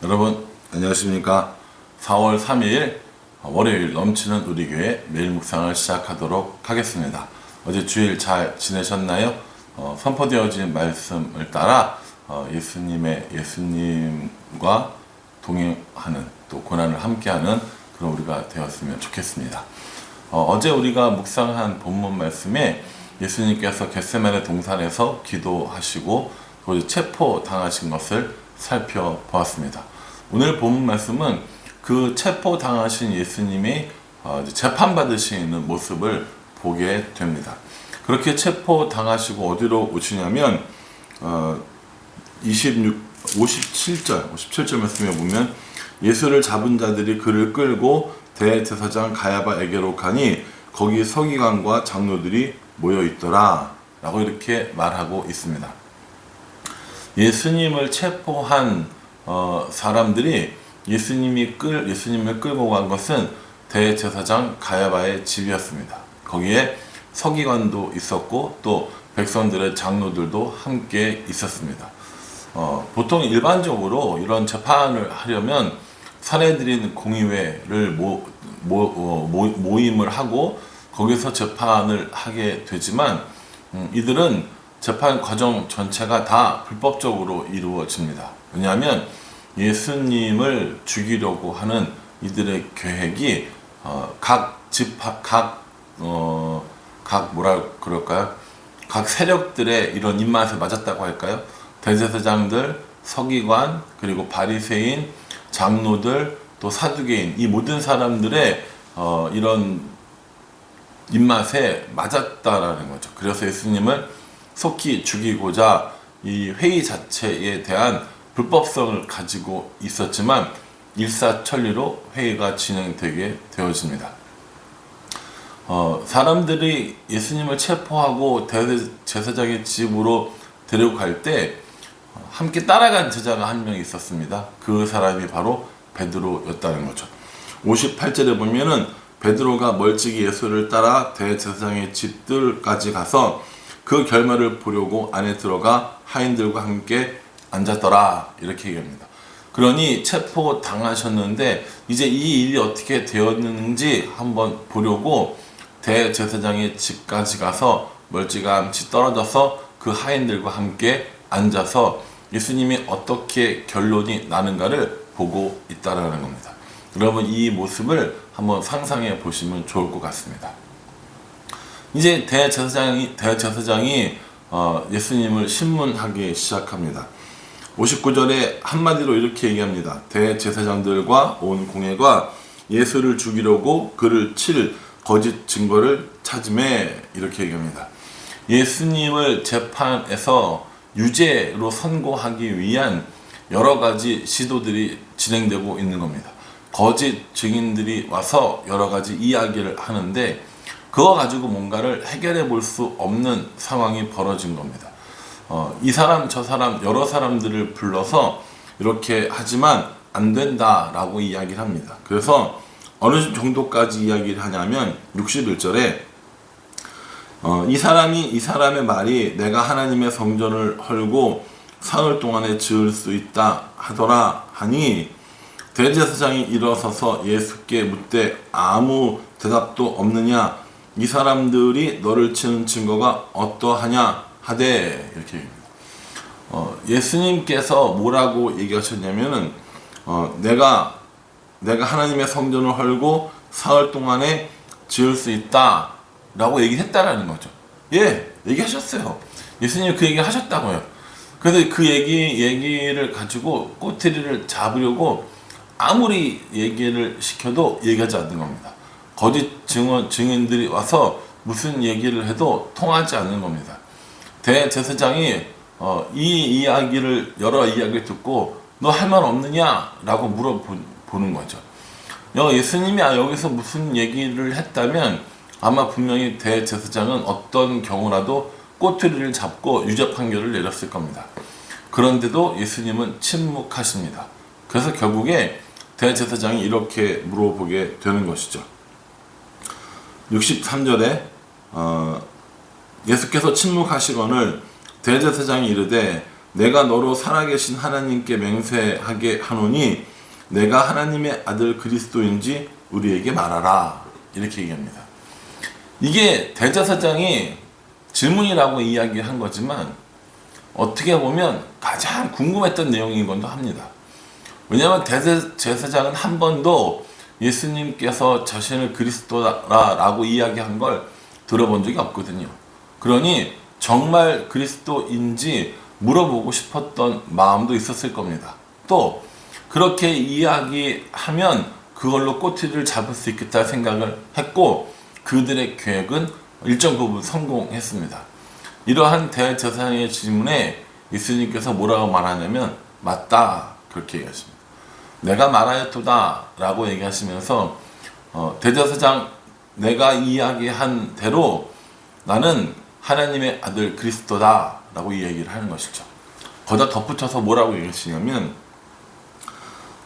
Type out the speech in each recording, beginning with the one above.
여러분 안녕하십니까. 4월 3일 월요일 넘치는 우리 교회 매일 묵상을 시작하도록 하겠습니다. 어제 주일 잘 지내셨나요? 선포되어진 말씀을 따라 예수님과 동행하는 또 고난을 함께하는 그런 우리가 되었으면 좋겠습니다. 어제 우리가 묵상한 본문 말씀에 예수님께서 겟세마네 동산에서 기도하시고 또 체포당하신 것을 살펴보았습니다. 오늘 본문 말씀은 그 체포당하신 예수님이 재판받으시는 모습을 보게 됩니다. 그렇게 체포당하시고 어디로 오시냐면 57절 말씀에 보면 예수를 잡은 자들이 그를 끌고 대제사장 가야바에게로 가니 거기 서기관과 장로들이 모여 있더라 라고 이렇게 말하고 있습니다. 예수님을 체포한 사람들이 예수님을 끌고 간 것은 대제사장 가야바의 집이었습니다. 거기에 서기관도 있었고 또 백성들의 장로들도 함께 있었습니다. 보통 일반적으로 이런 재판을 하려면 사내들인 공의회를 모임을 하고 거기서 재판을 하게 되지만 이들은 재판 과정 전체가 다 불법적으로 이루어집니다. 왜냐하면 예수님을 죽이려고 하는 이들의 계획이 각 세력들의 이런 입맛에 맞았다고 할까요? 대제사장들, 서기관, 그리고 바리새인, 장로들, 또 사두개인, 이 모든 사람들의 이런 입맛에 맞았다라는 거죠. 그래서 예수님을 속히 죽이고자 이 회의 자체에 대한 불법성을 가지고 있었지만 일사천리로 회의가 진행되게 되어집니다. 사람들이 예수님을 체포하고 대제사장의 집으로 데려갈 때 함께 따라간 제자가 한 명 있었습니다. 그 사람이 바로 베드로였다는 거죠. 58절에 보면은 베드로가 멀찍이 예수를 따라 대제사장의 집들까지 가서 그 결말을 보려고 안에 들어가 하인들과 함께 앉았더라 이렇게 얘기합니다. 그러니 체포 당하셨는데 이제 이 일이 어떻게 되었는지 한번 보려고 대제사장의 집까지 가서 멀찌감치 떨어져서 그 하인들과 함께 앉아서 예수님이 어떻게 결론이 나는가를 보고 있다라는 겁니다. 여러분 이 모습을 한번 상상해 보시면 좋을 것 같습니다. 이제 대제사장이 예수님을 신문하기 시작합니다. 59절에 한마디로 이렇게 얘기합니다. 대제사장들과 온 공회가 예수를 죽이려고 그를 칠 거짓 증거를 찾음에 이렇게 얘기합니다. 예수님을 재판에서 유죄로 선고하기 위한 여러 가지 시도들이 진행되고 있는 겁니다. 거짓 증인들이 와서 여러 가지 이야기를 하는데 그거 가지고 뭔가를 해결해 볼 수 없는 상황이 벌어진 겁니다. 이 사람 저 사람 여러 사람들을 불러서 이렇게 하지만 안 된다라고 이야기를 합니다. 그래서 어느 정도까지 이야기를 하냐면 61절에 이 사람의 말이 내가 하나님의 성전을 헐고 사흘 동안에 지을 수 있다 하더라 하니 대제사장이 일어서서 예수께 묻되 아무 대답도 없느냐 이 사람들이 너를 치는 증거가 어떠하냐 하되 이렇게 얘기합니다. 예수님께서 뭐라고 얘기하셨냐면은 내가 하나님의 성전을 헐고 사흘 동안에 지을 수 있다 라고 얘기했다라는 거죠. 예, 얘기하셨어요. 예수님이 그 얘기 하셨다고요. 그래서 그 얘기를 가지고 꼬투리를 잡으려고 아무리 얘기를 시켜도 얘기하지 않는 겁니다. 거짓 증인들이 와서 무슨 얘기를 해도 통하지 않는 겁니다. 대제사장이 여러 이야기를 듣고 너 할 말 없느냐 라고 물어보는 거죠. 예수님이 여기서 무슨 얘기를 했다면 아마 분명히 대제사장은 어떤 경우라도 꼬투리를 잡고 유죄 판결을 내렸을 겁니다. 그런데도 예수님은 침묵하십니다. 그래서 결국에 대제사장이 이렇게 물어보게 되는 것이죠. 63절에 예수께서 침묵하시거늘 대제사장이 이르되 내가 너로 살아계신 하나님께 맹세하게 하노니 내가 하나님의 아들 그리스도인지 우리에게 말하라. 이렇게 얘기합니다. 이게 대제사장이 질문이라고 이야기한 거지만 어떻게 보면 가장 궁금했던 내용이기도 합니다. 왜냐하면 대제사장은 한 번도 예수님께서 자신을 그리스도라고 이야기한 걸 들어본 적이 없거든요. 그러니 정말 그리스도인지 물어보고 싶었던 마음도 있었을 겁니다. 또 그렇게 이야기하면 그걸로 꼬투리를 잡을 수 있겠다 생각을 했고 그들의 계획은 일정 부분 성공했습니다. 이러한 대제사장의 질문에 예수님께서 뭐라고 말하냐면 맞다 그렇게 얘기하십니다. 내가 말하였도다 라고 얘기하시면서 대제사장 내가 이야기한 대로 나는 하나님의 아들 그리스도다 라고 얘기를 하는 것이죠. 거기다 덧붙여서 뭐라고 얘기하시냐면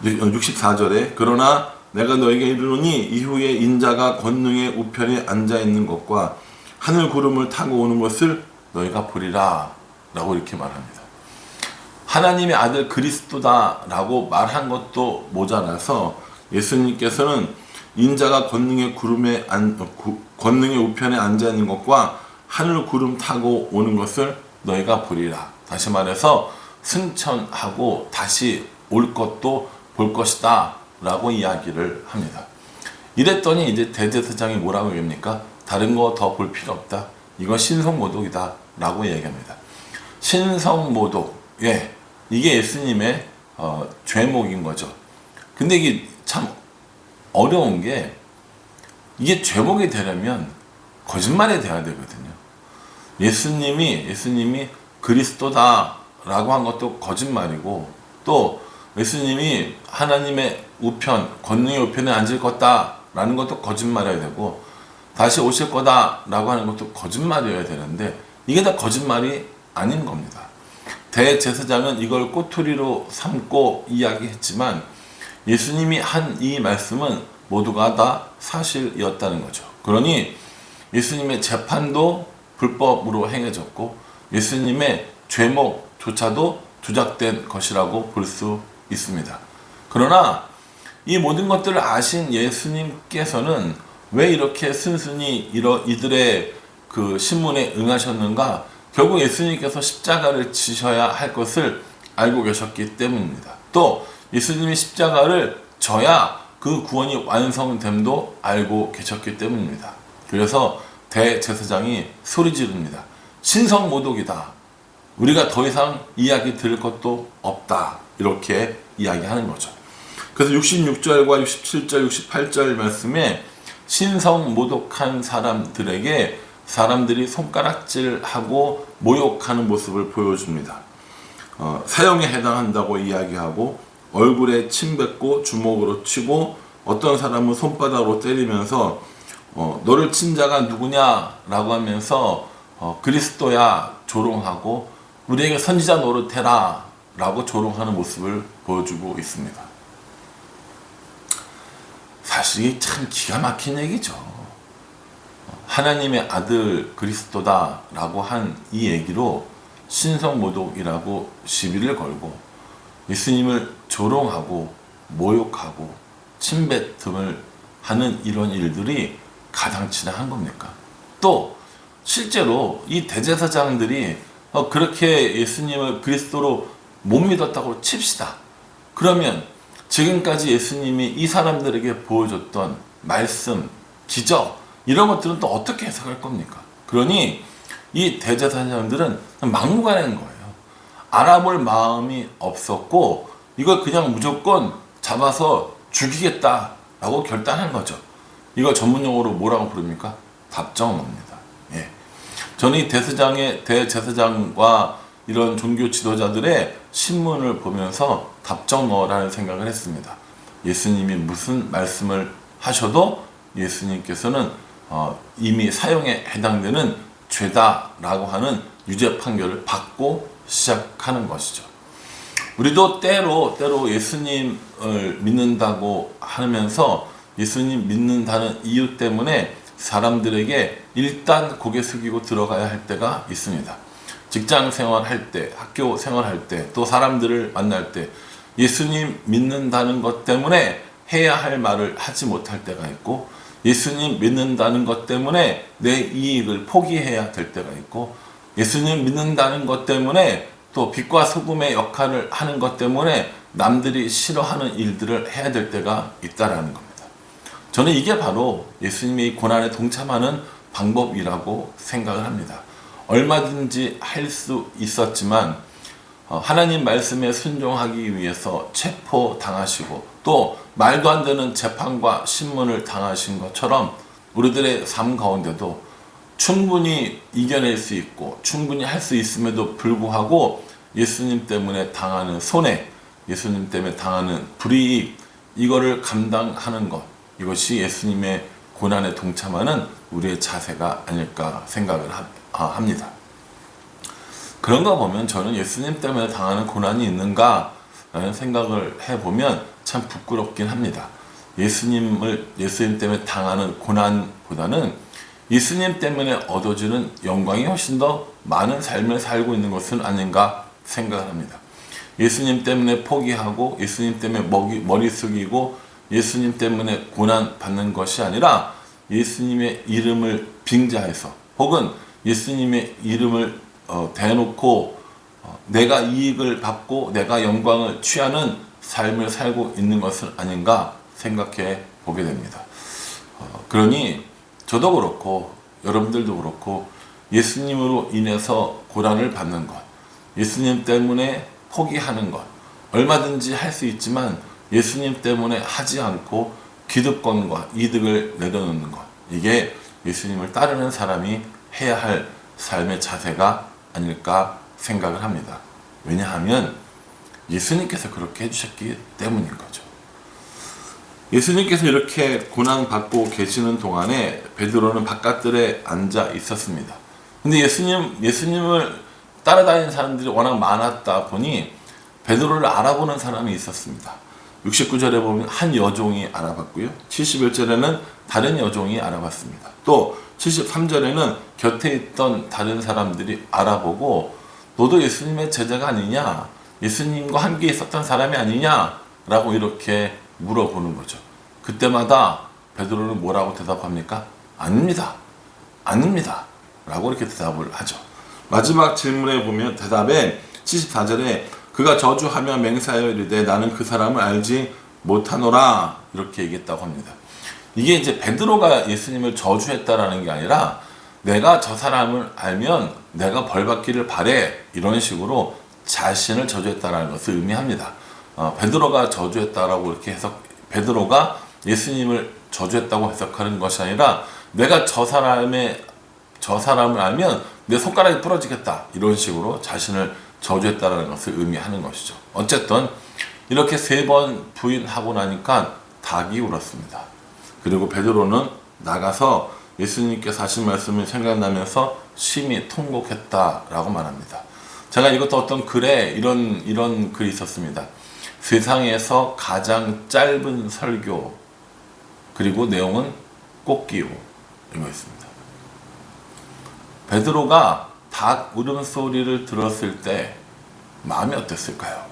64절에 그러나 내가 너에게 이르노니 이후에 인자가 권능의 우편에 앉아있는 것과 하늘 구름을 타고 오는 것을 너희가 보리라 라고 이렇게 말합니다. 하나님의 아들 그리스도다 라고 말한 것도 모자라서 예수님께서는 인자가 권능의 우편에 앉아있는 것과 하늘 구름 타고 오는 것을 너희가 보리라. 다시 말해서 승천하고 다시 올 것도 볼 것이다 라고 이야기를 합니다. 이랬더니 이제 대제사장이 뭐라고 얘기합니까? 다른 거 더 볼 필요 없다. 이건 신성모독이다 라고 얘기합니다. 신성모독, 예, 이게 예수님의 죄목인 거죠. 근데 이게 참 어려운 게 이게 죄목이 되려면 거짓말이 돼야 되거든요. 예수님이 그리스도다 라고 한 것도 거짓말이고 또 예수님이 하나님의 우편, 권능의 우편에 앉을 거다 라는 것도 거짓말이어야 되고 다시 오실 거다 라고 하는 것도 거짓말이어야 되는데 이게 다 거짓말이 아닌 겁니다. 대제사장은 이걸 꼬투리로 삼고 이야기했지만 예수님이 한 이 말씀은 모두가 다 사실이었다는 거죠. 그러니 예수님의 재판도 불법으로 행해졌고 예수님의 죄목조차도 조작된 것이라고 볼 수 있습니다. 그러나 이 모든 것들을 아신 예수님께서는 왜 이렇게 순순히 이들의 그 신문에 응하셨는가? 결국 예수님께서 십자가를 지셔야 할 것을 알고 계셨기 때문입니다. 또 예수님이 십자가를 져야 그 구원이 완성됨도 알고 계셨기 때문입니다. 그래서 대제사장이 소리 지릅니다. 신성모독이다. 우리가 더 이상 이야기 들을 것도 없다. 이렇게 이야기하는 거죠. 그래서 66절과 67절, 68절 말씀에 신성모독한 사람들에게 사람들이 손가락질하고 모욕하는 모습을 보여줍니다. 사형에 해당한다고 이야기하고 얼굴에 침 뱉고 주먹으로 치고 어떤 사람은 손바닥으로 때리면서 너를 친 자가 누구냐 라고 하면서 그리스도야 조롱하고 우리에게 선지자 노릇해라 라고 조롱하는 모습을 보여주고 있습니다. 사실 이게 참 기가 막힌 얘기죠. 하나님의 아들 그리스도다 라고 한 이 얘기로 신성모독이라고 시비를 걸고 예수님을 조롱하고 모욕하고 침뱉음을 하는 이런 일들이 가당치나 한 겁니까? 또 실제로 이 대제사장들이 그렇게 예수님을 그리스도로 못 믿었다고 칩시다. 그러면 지금까지 예수님이 이 사람들에게 보여줬던 말씀, 기적 이런 것들은 또 어떻게 해석할 겁니까? 그러니 이 대제사장들은 막무가내인 거예요. 알아볼 마음이 없었고 이걸 그냥 무조건 잡아서 죽이겠다라고 결단한 거죠. 이걸 전문용어로 뭐라고 부릅니까? 답정너입니다. 예. 저는 이 대제사장과 이런 종교 지도자들의 신문을 보면서 답정너라는 생각을 했습니다. 예수님이 무슨 말씀을 하셔도 예수님께서는 이미 사형에 해당되는 죄다라고 하는 유죄 판결을 받고 시작하는 것이죠. 우리도 때로 예수님을 믿는다고 하면서 예수님 믿는다는 이유 때문에 사람들에게 일단 고개 숙이고 들어가야 할 때가 있습니다. 직장 생활할 때, 학교 생활할 때, 또 사람들을 만날 때 예수님 믿는다는 것 때문에 해야 할 말을 하지 못할 때가 있고, 예수님 믿는다는 것 때문에 내 이익을 포기해야 될 때가 있고, 예수님 믿는다는 것 때문에 또 빛과 소금의 역할을 하는 것 때문에 남들이 싫어하는 일들을 해야 될 때가 있다라는 겁니다. 저는 이게 바로 예수님의 고난에 동참하는 방법이라고 생각을 합니다. 얼마든지 할 수 있었지만 하나님 말씀에 순종하기 위해서 체포당하시고 또 말도 안 되는 재판과 신문을 당하신 것처럼 우리들의 삶 가운데도 충분히 이겨낼 수 있고 충분히 할 수 있음에도 불구하고 예수님 때문에 당하는 손해, 예수님 때문에 당하는 불이익, 이거를 감당하는 것, 이것이 예수님의 고난에 동참하는 우리의 자세가 아닐까 생각을 합니다. 그런가 보면 저는 예수님 때문에 당하는 고난이 있는가 라는 생각을 해보면 참 부끄럽긴 합니다. 예수님 때문에 당하는 고난보다는 예수님 때문에 얻어지는 영광이 훨씬 더 많은 삶을 살고 있는 것은 아닌가 생각을 합니다. 예수님 때문에 포기하고 예수님 때문에 머리 숙이고 예수님 때문에 고난 받는 것이 아니라 예수님의 이름을 빙자해서 혹은 예수님의 이름을 대놓고 내가 이익을 받고 내가 영광을 취하는 삶을 살고 있는 것은 아닌가 생각해 보게 됩니다. 그러니 저도 그렇고 여러분들도 그렇고 예수님으로 인해서 고난을 받는 것, 예수님 때문에 포기하는 것, 얼마든지 할 수 있지만 예수님 때문에 하지 않고 기득권과 이득을 내려놓는 것, 이게 예수님을 따르는 사람이 해야 할 삶의 자세가 아닐까 생각을 합니다. 왜냐하면 예수님께서 그렇게 해주셨기 때문인 거죠. 예수님께서 이렇게 고난받고 계시는 동안에 베드로는 바깥들에 앉아 있었습니다. 근데 예수님을 따라다니는 사람들이 워낙 많았다 보니 베드로를 알아보는 사람이 있었습니다. 69절에 보면 한 여종이 알아봤고요. 71절에는 다른 여종이 알아봤습니다. 또 73절에는 곁에 있던 다른 사람들이 알아보고 너도 예수님의 제자가 아니냐? 예수님과 함께 있었던 사람이 아니냐? 라고 이렇게 물어보는 거죠. 그때마다 베드로는 뭐라고 대답합니까? 아닙니다. 아닙니다. 라고 이렇게 대답을 하죠. 마지막 질문에 보면 대답에 74절에 그가 저주하며 맹세하여 이르되 나는 그 사람을 알지 못하노라 이렇게 얘기했다고 합니다. 이게 이제 베드로가 예수님을 저주했다라는 게 아니라 내가 저 사람을 알면 내가 벌 받기를 바래 이런 식으로 자신을 저주했다라는 것을 의미합니다. 베드로가 저주했다라고 이렇게 해석, 베드로가 예수님을 저주했다고 해석하는 것이 아니라 내가 저 사람을 알면 내 손가락이 부러지겠다 이런 식으로 자신을 저주했다라는 것을 의미하는 것이죠. 어쨌든 이렇게 3번 부인하고 나니까 닭이 울었습니다. 그리고 베드로는 나가서 예수님께서 하신 말씀을 생각나면서 심히 통곡했다라고 말합니다. 제가 이것도 어떤 글에 이런 글이 있었습니다. 세상에서 가장 짧은 설교, 그리고 내용은 꽃기호 이거였습니다. 베드로가 닭 울음소리를 들었을 때 마음이 어땠을까요?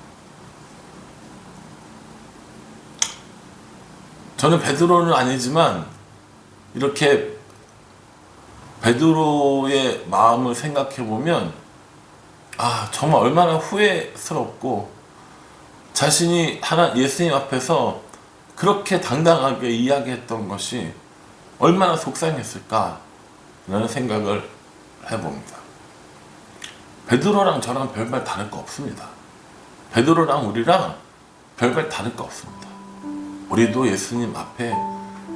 저는 베드로는 아니지만 이렇게 베드로의 마음을 생각해 보면 정말 얼마나 후회스럽고 자신이 예수님 앞에서 그렇게 당당하게 이야기했던 것이 얼마나 속상했을까 라는 생각을 해봅니다. 베드로랑 저랑 별반 다를 거 없습니다. 베드로랑 우리랑 별반 다를 거 없습니다. 우리도 예수님 앞에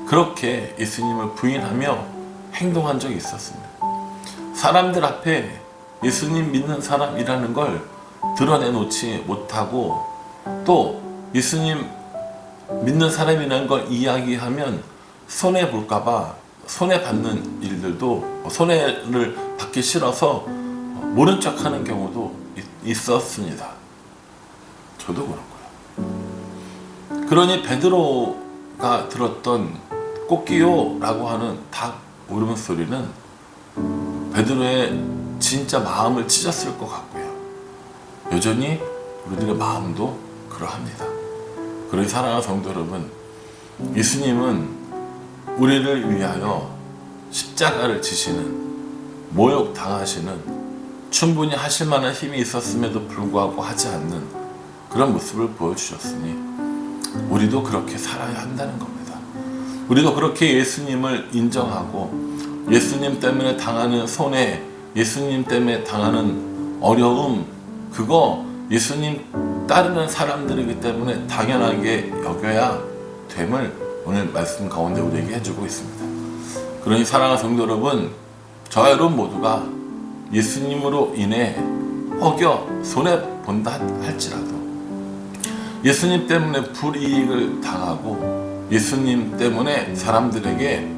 그렇게 예수님을 부인하며 행동한 적이 있었습니다. 사람들 앞에 예수님 믿는 사람이라는 걸 드러내놓지 못하고 또 예수님 믿는 사람이라는 걸 이야기하면 손해볼까봐 손해받는 일들도 손해를 받기 싫어서 모른 척하는 경우도 있었습니다. 저도 그렇고요. 그러니 베드로가 들었던 꽃기요라고 하는 닭 울음소리는 베드로의 진짜 마음을 찢었을 것 같고요. 여전히 우리들의 마음도 그러합니다. 그러니 사랑하는 성도 여러분, 예수님은 우리를 위하여 십자가를 지시는, 모욕 당하시는, 충분히 하실 만한 힘이 있었음에도 불구하고 하지 않는 그런 모습을 보여주셨으니 우리도 그렇게 살아야 한다는 겁니다. 우리도 그렇게 예수님을 인정하고 예수님 때문에 당하는 손해, 예수님 때문에 당하는 어려움, 그거 예수님 따르는 사람들이기 때문에 당연하게 여겨야 됨을 오늘 말씀 가운데 우리에게 해주고 있습니다. 그러니 사랑하는 성도 여러분, 저와 여러분 모두가 예수님으로 인해 혹여 손해본다 할지라도, 예수님 때문에 불이익을 당하고 예수님 때문에 사람들에게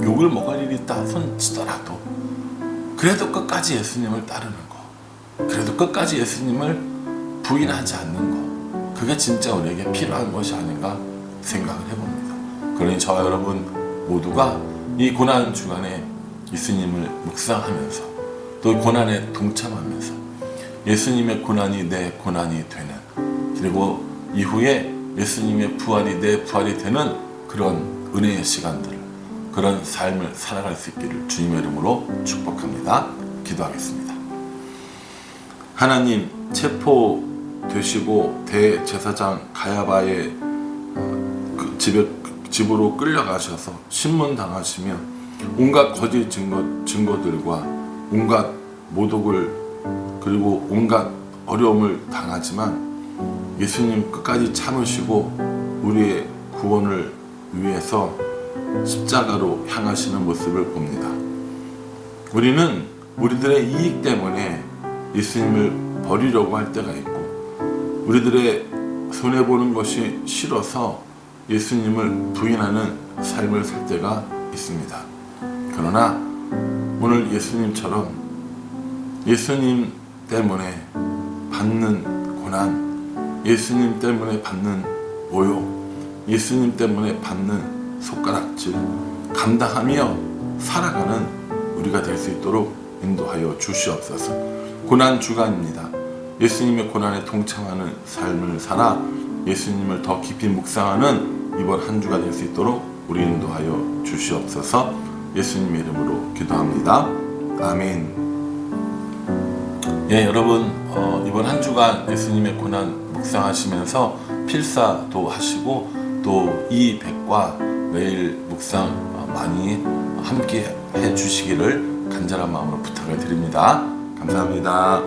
욕을 먹을 일이 있다 손치더라도 그래도 끝까지 예수님을 따르는 거, 그래도 끝까지 예수님을 부인하지 않는 거, 그게 진짜 우리에게 필요한 것이 아닌가 생각을 해봅니다. 그러니 저와 여러분 모두가 이 고난 주간에 예수님을 묵상하면서 또 고난에 동참하면서 예수님의 고난이 내 고난이 되는, 그리고 이후에 예수님의 부활이 내 부활이 되는 그런 은혜의 시간들을, 그런 삶을 살아갈 수 있기를 주님의 이름으로 축복합니다. 기도하겠습니다. 하나님, 체포되시고 대제사장 가야바의 집으로 끌려가셔서 신문당하시며 온갖 거짓 증거들과 온갖 모독을, 그리고 온갖 어려움을 당하지만 예수님 끝까지 참으시고 우리의 구원을 위해서 십자가로 향하시는 모습을 봅니다. 우리는 우리들의 이익 때문에 예수님을 버리려고 할 때가 있고, 우리들의 손해보는 것이 싫어서 예수님을 부인하는 삶을 살 때가 있습니다. 그러나 오늘 예수님처럼 예수님 때문에 받는 고난, 예수님 때문에 받는 모욕, 예수님 때문에 받는 손가락질 감당하며 살아가는 우리가 될 수 있도록 인도하여 주시옵소서. 고난 주간입니다. 예수님의 고난에 동참하는 삶을 살아 예수님을 더 깊이 묵상하는 이번 한 주가 될 수 있도록 우리 인도하여 주시옵소서. 예수님의 이름으로 기도합니다. 아멘. 예, 여러분, 이번 한 주간 예수님의 고난 묵상하시면서 필사도 하시고 또 이 백과 매일 묵상 많이 함께 해주시기를 간절한 마음으로 부탁을 드립니다. 감사합니다.